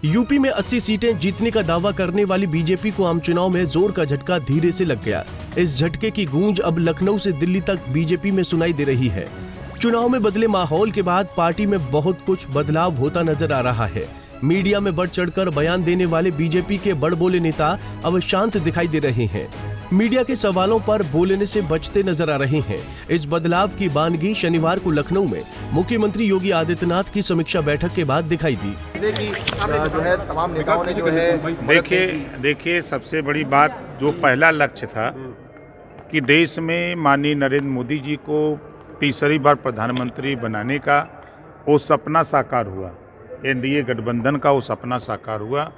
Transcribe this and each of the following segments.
UP में 80 सीटें जीतने का दावा करने वाली बीजेपी को आम चुनाव में जोर का झटका धीरे से लग गया। इस झटके की गूंज अब लखनऊ से दिल्ली तक बीजेपी में सुनाई दे रही है। चुनाव में बदले माहौल के बाद पार्टी में बहुत कुछ बदलाव होता नजर आ रहा है। मीडिया में बढ़ चढ़कर बयान देने वाले बीजेपी के बड़बोले नेता अब शांत दिखाई दे रहे हैं। मीडिया के सवालों पर बोलने से बचते नजर आ रहे हैं। इस बदलाव की बानगी शनिवार को लखनऊ में मुख्यमंत्री योगी आदित्यनाथ की समीक्षा बैठक के बाद दिखाई दी। देखिए सबसे बड़ी बात, जो पहला लक्ष्य था कि देश में माननीय नरेंद्र मोदी जी को तीसरी बार प्रधानमंत्री बनाने का वो सपना साकार हुआ। एनडीए गठबंधन का वो सपना साकार हुआ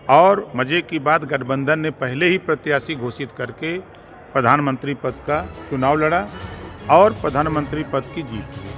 और मजे की बात, गठबंधन ने पहले ही प्रत्याशी घोषित करके प्रधानमंत्री पद का चुनाव लड़ा और प्रधानमंत्री पद की जीत हुई।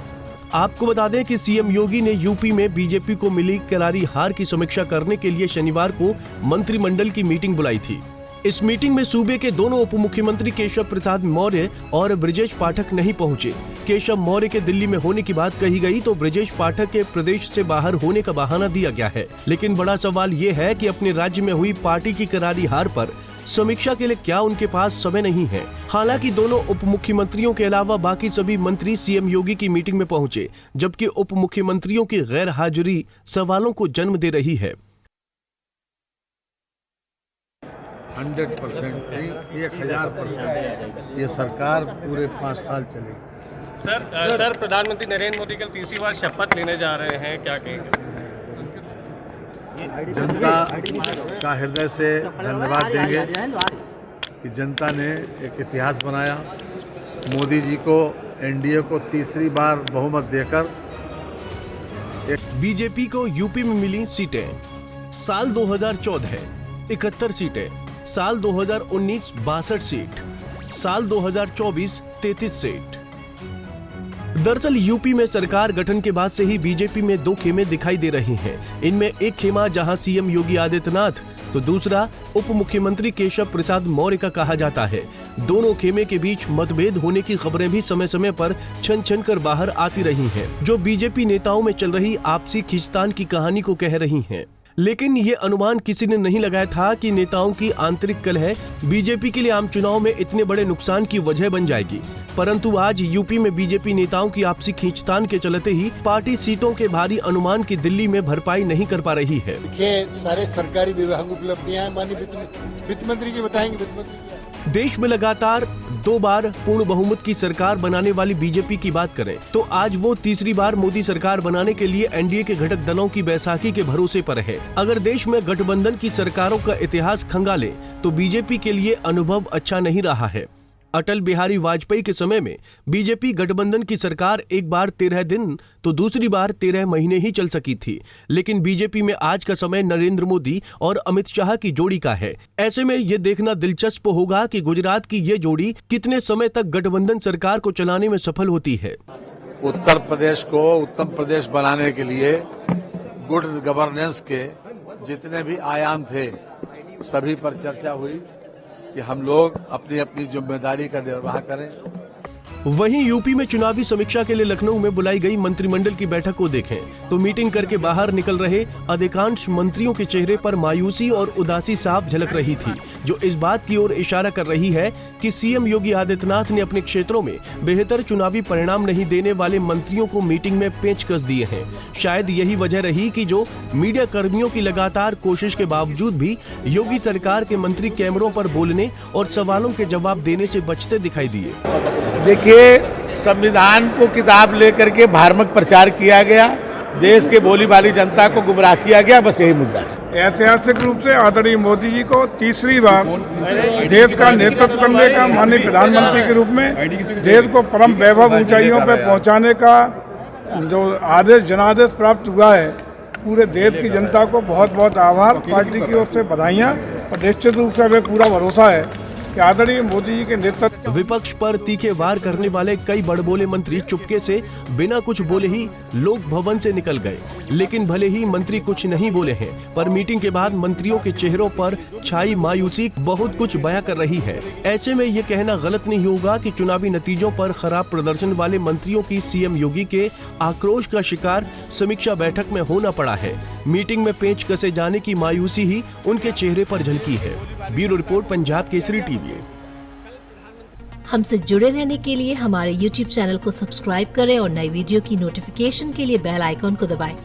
आपको बता दें कि सीएम योगी ने यूपी में बीजेपी को मिली करारी हार की समीक्षा करने के लिए शनिवार को मंत्रिमंडल की मीटिंग बुलाई थी। इस मीटिंग में सूबे के दोनों उप मुख्यमंत्री केशव प्रसाद मौर्य और ब्रजेश पाठक नहीं पहुंचे। केशव मौर्य के दिल्ली में होने की बात कही गई तो ब्रजेश पाठक के प्रदेश से बाहर होने का बहाना दिया गया है। लेकिन बड़ा सवाल ये है कि अपने राज्य में हुई पार्टी की करारी हार पर समीक्षा के लिए क्या उनके पास समय नहीं है। हालांकि दोनों उप मुख्यमंत्रियों के अलावा बाकी सभी मंत्री सीएम योगी की मीटिंग में पहुंचे, जबकि उप मुख्यमंत्रियों की गैर हाजिरी सवालों को जन्म दे रही है। 100% नहीं, 1000% ये सरकार पूरे 5 साल चलेगी। सर प्रधानमंत्री नरेंद्र मोदी कल तीसरी बार शपथ लेने जा रहे हैं, क्या कहेंगे? जनता का हृदय से धन्यवाद देंगे कि जनता ने एक इतिहास बनाया। मोदी जी को, एनडीए को तीसरी बार बहुमत देकर बीजेपी को यूपी में मिली सीटें। साल 2014 71 सीटें, साल 2019 62 सीट, साल 2024 33 सीट। दरअसल यूपी में सरकार गठन के बाद से ही बीजेपी में दो खेमे दिखाई दे रही हैं। इनमें एक खेमा जहां सीएम योगी आदित्यनाथ तो दूसरा उप मुख्यमंत्री केशव प्रसाद मौर्य का कहा जाता है। दोनों खेमे के बीच मतभेद होने की खबरें भी समय समय पर छन छन कर बाहर आती रही हैं, जो बीजेपी नेताओं में चल रही आपसी खींचतान की कहानी को कह रही हैं। लेकिन ये अनुमान किसी ने नहीं लगाया था कि नेताओं की आंतरिक कलह बीजेपी के लिए आम चुनाव में इतने बड़े नुकसान की वजह बन जाएगी। परंतु आज यूपी में बीजेपी नेताओं की आपसी खींचतान के चलते ही पार्टी सीटों के भारी अनुमान की दिल्ली में भरपाई नहीं कर पा रही है। सारे सरकारी विभाग उपलब्धियां माननीय वित्त मंत्री जी बताएंगे। देश में लगातार 2 बार पूर्ण बहुमत की सरकार बनाने वाली बीजेपी की बात करें तो आज वो तीसरी बार मोदी सरकार बनाने के लिए एनडीए के घटक दलों की बैसाखी के भरोसे पर है। अगर देश में गठबंधन की सरकारों का इतिहास खंगाले तो बीजेपी के लिए अनुभव अच्छा नहीं रहा है। अटल बिहारी वाजपेयी के समय में बीजेपी गठबंधन की सरकार एक बार 13 दिन तो दूसरी बार 13 महीने ही चल सकी थी। लेकिन बीजेपी में आज का समय नरेंद्र मोदी और अमित शाह की जोड़ी का है। ऐसे में ये देखना दिलचस्प होगा कि गुजरात की ये जोड़ी कितने समय तक गठबंधन सरकार को चलाने में सफल होती है। उत्तर प्रदेश को उत्तम प्रदेश बनाने के लिए गुड गवर्नेंस के जितने भी आयाम थे सभी पर चर्चा हुई कि हम लोग अपनी अपनी जिम्मेदारी का निर्वाह करें। वहीं यूपी में चुनावी समीक्षा के लिए लखनऊ में बुलाई गई मंत्रिमंडल की बैठक को देखें तो मीटिंग करके बाहर निकल रहे अधिकांश मंत्रियों के चेहरे पर मायूसी और उदासी साफ झलक रही थी, जो इस बात की ओर इशारा कर रही है कि सीएम योगी आदित्यनाथ ने अपने क्षेत्रों में बेहतर चुनावी परिणाम नहीं देने वाले मंत्रियों को मीटिंग में पेचकस दिए हैं। शायद यही वजह रही कि जो मीडिया कर्मियों की लगातार कोशिश के बावजूद भी योगी सरकार के मंत्री कैमरों पर बोलने और सवालों के जवाब देने से बचते दिखाई दिए। देखिए, संविधान को किताब लेकर के भ्रामक प्रचार किया गया, देश के भोली भाली जनता को गुमराह किया गया, बस यही मुद्दा है। ऐतिहासिक रूप से आदरणीय मोदी जी को तीसरी बार देश का नेतृत्व करने का, माननीय प्रधानमंत्री के रूप में देश को परम वैभव ऊंचाइयों पर पहुंचाने का जो आदेश जनादेश प्राप्त हुआ है, पूरे देश की जनता को बहुत बहुत आभार, पार्टी की ओर से बधाइयाँ और निश्चित रूप से हमें पूरा भरोसा है कि आदरणीय मोदी जी के नेतृत्व। विपक्ष पर तीखे वार करने वाले कई बड़बोले मंत्री चुपके से बिना कुछ बोले ही लोग भवन से निकल गए। लेकिन भले ही मंत्री कुछ नहीं बोले हैं, पर मीटिंग के बाद मंत्रियों के चेहरों पर छाई मायूसी बहुत कुछ बयां कर रही है। ऐसे में ये कहना गलत नहीं होगा कि चुनावी नतीजों पर खराब प्रदर्शन वाले मंत्रियों की सीएम योगी के आक्रोश का शिकार समीक्षा बैठक में होना पड़ा है। मीटिंग में पेच कसे जाने की मायूसी ही उनके चेहरे पर झलकी है। Bureau report, Punjab Kesari TV. हमसे जुड़े रहने के लिए हमारे YouTube चैनल को सब्सक्राइब करें और नई वीडियो की नोटिफिकेशन के लिए बेल आइकॉन को दबाएं।